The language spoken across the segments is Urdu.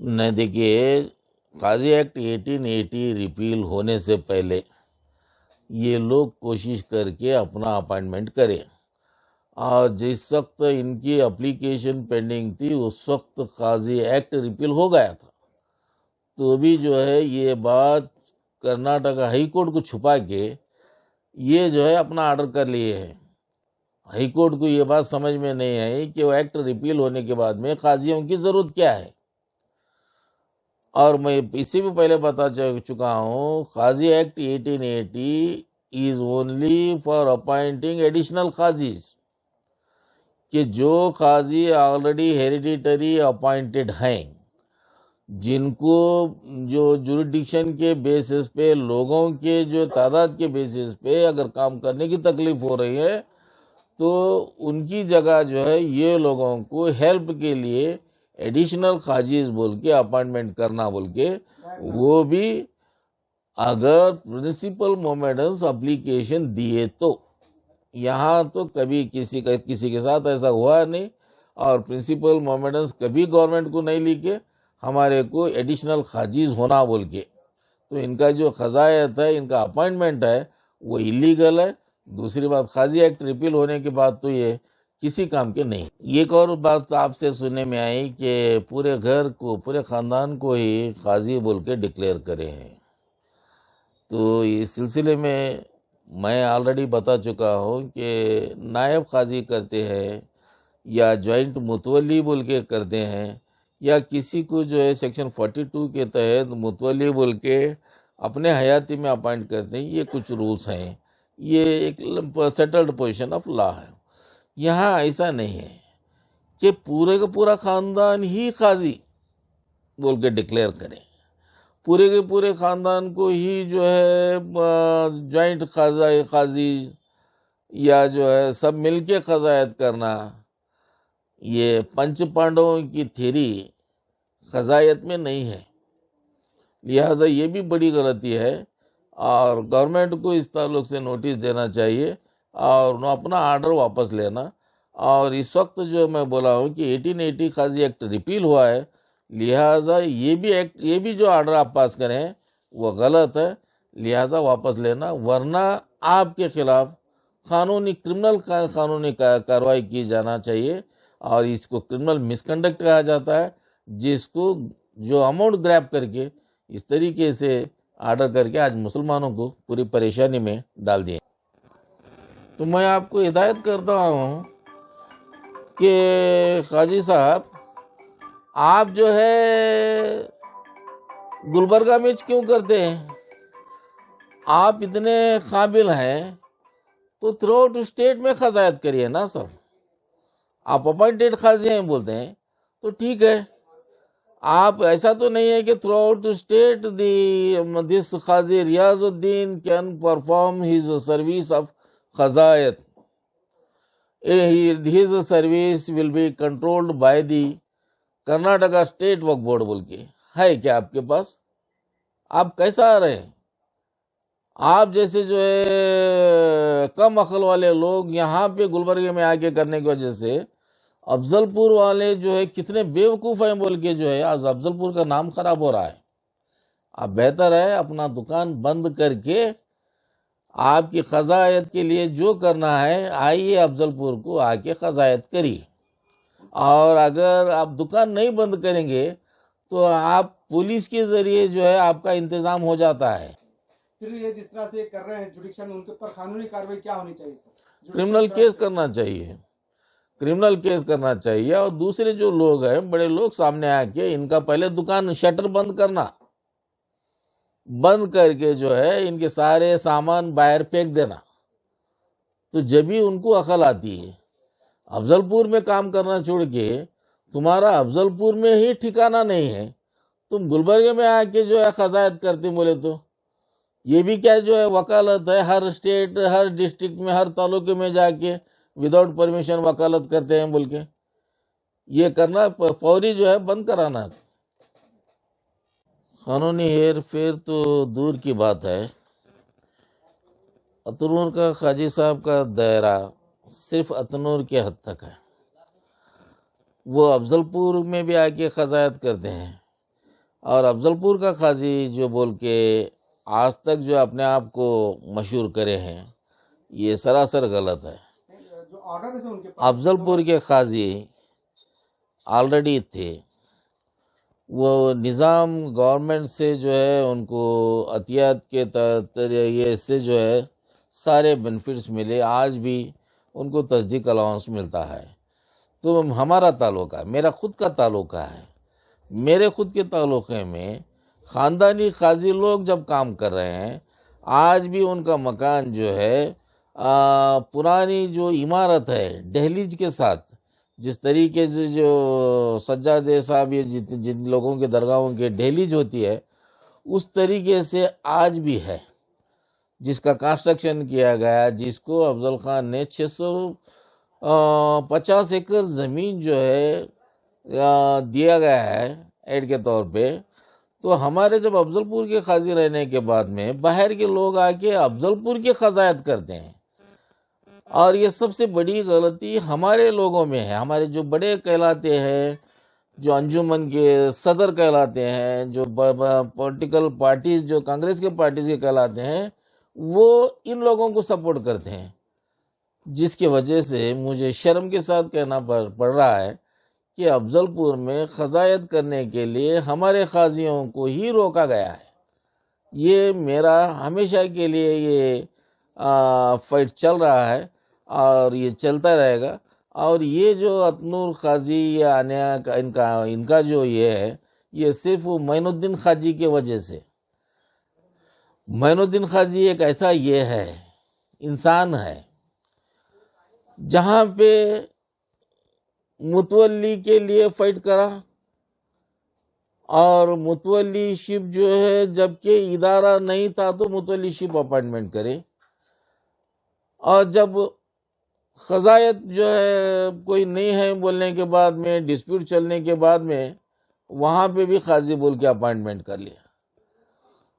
نہیں دیکھیے، قاضی ایکٹ 1880 ریپیل ہونے سے پہلے یہ لوگ کوشش کر کے اپنا اپائنٹمنٹ کریں، اور جس وقت ان کی اپلیکیشن پینڈنگ تھی اس وقت قاضی ایکٹ ریپیل ہو گیا تھا، تو بھی جو ہے یہ بات کرناٹکا ہائی کورٹ کو چھپا کے یہ جو ہے اپنا آرڈر کر لیے ہیں۔ ہائی کورٹ کو یہ بات سمجھ میں نہیں آئی کہ وہ ایکٹ ریپیل ہونے کے بعد میں قاضیوں کی ضرورت کیا ہے، اور میں اسی بھی پہلے بتا چکا ہوں، Qazi act 1880 is only for appointing additional qazis, کہ جو قاضی آلریڈی ہیریڈیٹری اپائنٹڈ ہیں، جن کو جو جوریڈکشن کے بیسس پہ لوگوں کے جو تعداد کے بیسس پہ اگر کام کرنے کی تکلیف ہو رہی ہے تو ان کی جگہ جو ہے یہ لوگوں کو ہیلپ کے لیے ایڈیشنل قاضیز بول کے اپائنٹمنٹ کرنا بول کے، وہ بھی اگر پرنسپل مومنٹس اپلیکیشن دیے تو۔ یہاں تو کبھی کسی کے ساتھ ایسا ہوا نہیں، اور پرنسپل مومنٹس کبھی گورنمنٹ کو نہیں لکھے ہمارے کو ایڈیشنل قاضیز ہونا بول کے، تو ان کا جو قضایت ہے، ان کا اپائنٹمنٹ ہے، وہ ایلیگل ہے۔ دوسری بات، قاضی ایکٹ ریپیل ہونے کے بعد تو یہ کسی کام کے نہیں۔ ایک اور بات آپ سے سننے میں آئی کہ پورے گھر کو، پورے خاندان کو ہی قاضی بول کے ڈکلیئر کرے ہیں، تو اس سلسلے میں آلریڈی بتا چکا ہوں کہ نائب قاضی کرتے ہیں یا جوائنٹ متولی بول کے کرتے ہیں، یا کسی کو جو ہے سیکشن 42 کے تحت متولی بول کے اپنے حیاتی میں اپائنٹ کرتے ہیں۔ یہ کچھ رولز ہیں، یہ ایک سیٹلڈ پوزیشن آف لا ہے۔ یہاں ایسا نہیں ہے کہ پورے کا پورا خاندان ہی قاضی بول کے ڈکلیئر کریں، پورے کے پورے خاندان کو ہی جو ہے جوائنٹ قاضی یا جو ہے سب مل کے قضایت کرنا، یہ پنچ پانڈووں کی تھیری قضایت میں نہیں ہے۔ لہذا یہ بھی بڑی غلطی ہے، اور گورنمنٹ کو اس تعلق سے نوٹس دینا چاہیے اور اپنا آرڈر واپس لینا۔ اور اس وقت جو میں بولا ہوں کہ 1880 قاضی ایکٹ ریپیل ہوا ہے، لہٰذا یہ بھی جو آرڈر آپ پاس کریں وہ غلط ہے، لہٰذا واپس لینا، ورنہ آپ کے خلاف کرمنل کارروائی کی جانا چاہیے، اور اس کو کرمنل مس کنڈکٹ کہا جاتا ہے، جس کو جو اماؤنٹ گریب کر کے اس طریقے سے آرڈر کر کے آج مسلمانوں کو پوری پریشانی میں ڈال دیے۔ تو میں آپ کو ہدایت کرتا ہوں کہ قاضی صاحب، آپ جو ہے گلبرگہ میں کیوں کرتے ہیں؟ آپ اتنے قابل ہیں تو تھرو آؤٹ اسٹیٹ میں قضایت کریے نا سب۔ آپ اپوائنٹڈ قاضی ہیں بولتے ہیں تو ٹھیک ہے، آپ ایسا تو نہیں ہے کہ through out state this Qazi Riazuddin can perform his service of qazayat, his service will be controlled by the Karnataka state Waqf board بول کے ہے کیا آپ کے پاس؟ آپ کیسا آ رہے ہیں؟ آپ جیسے جو ہے کم عقل والے لوگ یہاں پہ گلبرگے میں آ کے کرنے کی وجہ سے افضل پور والے جو ہے کتنے بیوقوف ہیں بول کے جو ہے آج افضل پور کا نام خراب ہو رہا ہے۔ اب بہتر ہے اپنا دکان بند کر کے آپ کی قضایت کے لیے جو کرنا ہے آئیے افضل پور کو آ کے قضایت کریے، اور اگر آپ دکان نہیں بند کریں گے تو آپ پولیس کے ذریعے جو ہے آپ کا انتظام ہو جاتا ہے۔ پھر یہ جس طرح سے کر رہے ہیں جوڈیشن، ان کے اوپر قانونی کارروائی کیا ہونی چاہیے سر؟ کرمنل کیس کرنا چاہیے، کرمنل کیس کرنا چاہیے، اور دوسرے جو لوگ ہیں بڑے لوگ سامنے آ کے ان کا پہلے دکان شٹر بند کرنا، بند کر کے جو ہے ان کے سارے سامان باہر پھینک دینا، تو جبھی ان کو عقل آتی ہے۔ افضل پور میں کام کرنا چھوڑ کے تمہارا افضل پور میں ہی ٹھکانہ نہیں ہے، تم گلبرگے میں آ کے جو ہے قضایت کرتے بولے تو یہ بھی کیا جو ہے وکالت ہے؟ ہر اسٹیٹ، ہر ڈسٹرکٹ میں، ہر تعلقے میں جا کے وداؤٹ پرمیشن وکالت کرتے ہیں بول کے یہ کرنا فوری جو ہے بند کرانا۔ قانونی ہیر پھیر تو دور کی بات ہے، اتنور کا قاضی صاحب کا دائرہ صرف اتنور کے حد تک ہے، وہ افضل پور میں بھی آ کے قضایت کرتے ہیں، اور افضل پور کا قاضی جو بول کے آج تک جو اپنے آپ کو مشہور کرے ہیں، یہ سراسر غلط ہے۔ جو آرڈر ہے ان کے پاس افضل پور کے قاضی آلریڈی تھے، وہ نظام گورنمنٹ سے جو ہے ان کو عطیات کے یہ سے جو ہے سارے بینیفٹس ملے، آج بھی ان کو تصدیق الاؤنس ملتا ہے۔ تو ہمارا تعلقہ، میرا خود کا تعلقہ ہے، میرے خود کے تعلقے میں خاندانی قاضی لوگ جب کام کر رہے ہیں، آج بھی ان کا مکان جو ہے پرانی جو عمارت ہے دہلیز کے ساتھ، جس طریقے سے جو سجاد صاحب یہ جن لوگوں کے درگاہوں کے دہلیز ہوتی ہے، اس طریقے سے آج بھی ہے، جس کا کنسٹرکشن کیا گیا، جس کو افضل خان نے 650 ایکڑ زمین جو ہے دیا گیا ہے ایڈ کے طور پہ۔ تو ہمارے جب افضل پور کے قاضی رہنے کے بعد میں باہر کے لوگ آ کے افضل پور کی قضایت کرتے ہیں، اور یہ سب سے بڑی غلطی ہمارے لوگوں میں ہے۔ ہمارے جو بڑے کہلاتے ہیں، جو انجمن کے صدر کہلاتے ہیں، جو پولیٹیکل پارٹیز جو کانگریس کے پارٹیز کے کہلاتے ہیں، وہ ان لوگوں کو سپورٹ کرتے ہیں، جس کی وجہ سے مجھے شرم کے ساتھ کہنا پڑ رہا ہے کہ افضل پور میں قضایت کرنے کے لیے ہمارے قاضیوں کو ہی روکا گیا ہے۔ یہ میرا ہمیشہ کے لیے یہ فائٹ چل رہا ہے اور یہ چلتا رہے گا۔ اور یہ جو اتنور قاضی یا ان کا جو یہ ہے، یہ صرف معین الدین خاجی کی وجہ سے۔ معین الدین خاجی ایک ایسا یہ ہے انسان ہے، جہاں پہ متولی کے لیے فائٹ کرا، اور متولی شپ جو ہے جبکہ ادارہ نہیں تھا تو متولی شپ اپائنٹمنٹ کرے، اور جب قضایت جو ہے کوئی نہیں ہے بولنے کے بعد میں، ڈسپیوٹ چلنے کے بعد میں، وہاں پہ بھی قاضی بول کے اپائنٹمنٹ کر لیا۔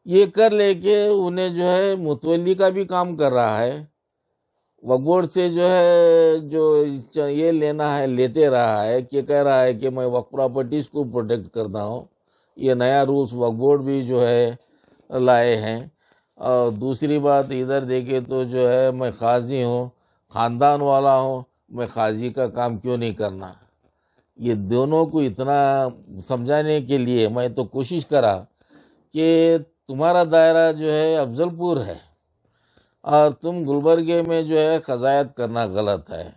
یہ کر لے کے انہیں جو ہے متولی کا بھی کام کر رہا ہے، وقف بورڈ سے جو ہے جو یہ لینا ہے لیتے رہا ہے، کہ کہہ رہا ہے کہ میں وقف پراپرٹیز کو پروٹیکٹ کرتا ہوں۔ یہ نیا رولز وقف بورڈ بھی جو ہے لائے ہیں۔ اور دوسری بات ادھر دیکھے تو جو ہے میں قاضی ہوں، خاندان والا ہوں، میں قاضی کا کام کیوں نہیں کرنا۔ یہ دونوں کو اتنا سمجھانے کے لیے میں تو کوشش کرا کہ تمہارا دائرہ جو ہے افضل پور ہے، اور تم گلبرگے میں جو ہے قضایت کرنا غلط ہے،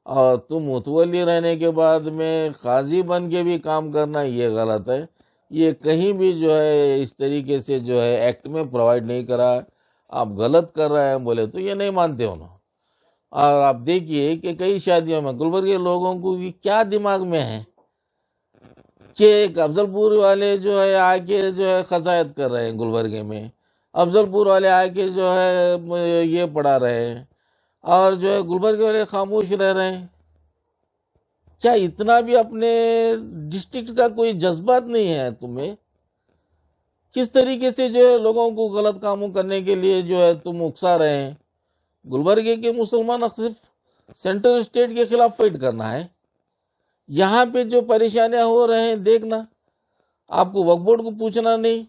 اور تم متولی رہنے کے بعد میں قاضی بن کے بھی کام کرنا یہ غلط ہے۔ یہ کہیں بھی جو ہے اس طریقے سے جو ہے ایکٹ میں پرووائڈ نہیں کرا، آپ غلط کر رہے ہیں بولے تو یہ نہیں مانتے انہوں۔ اور آپ دیکھیے کہ کئی شادیوں میں گلبرگے لوگوں کو بھی کیا دماغ میں ہے کہ ایک افضل پور والے جو ہے آ کے جو ہے قضایت کر رہے ہیں گلبرگے میں، افضل پور والے آ کے جو ہے یہ پڑھا رہے ہیں، اور جو ہے گلبرگے والے خاموش رہ رہے ہیں۔ کیا اتنا بھی اپنے ڈسٹرکٹ کا کوئی جذبات نہیں ہے تمہیں؟ کس طریقے سے جو ہے لوگوں کو غلط کاموں کرنے کے لیے جو ہے تم اکسا رہے ہیں؟ گلبرگے کے مسلمان صرف سینٹرل اسٹیٹ کے خلاف فائٹ کرنا ہے، یہاں پہ جو پریشانیاں ہو رہے ہیں دیکھنا، آپ کو وقف بورڈ کو پوچھنا نہیں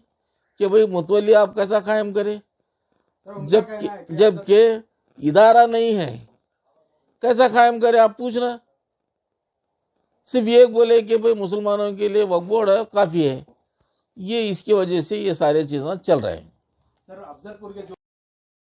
کہ بھئی متولی آپ کیسا قائم کرے، جبکہ ادارہ نہیں ہے، کیسا قائم کرے آپ پوچھنا۔ صرف یہ بولے کہ بھئی مسلمانوں کے لیے وقف بورڈ ہے کافی ہے، یہ اس کی وجہ سے یہ سارے چیزیں چل رہے ہیں۔ سر افضل پور کے جو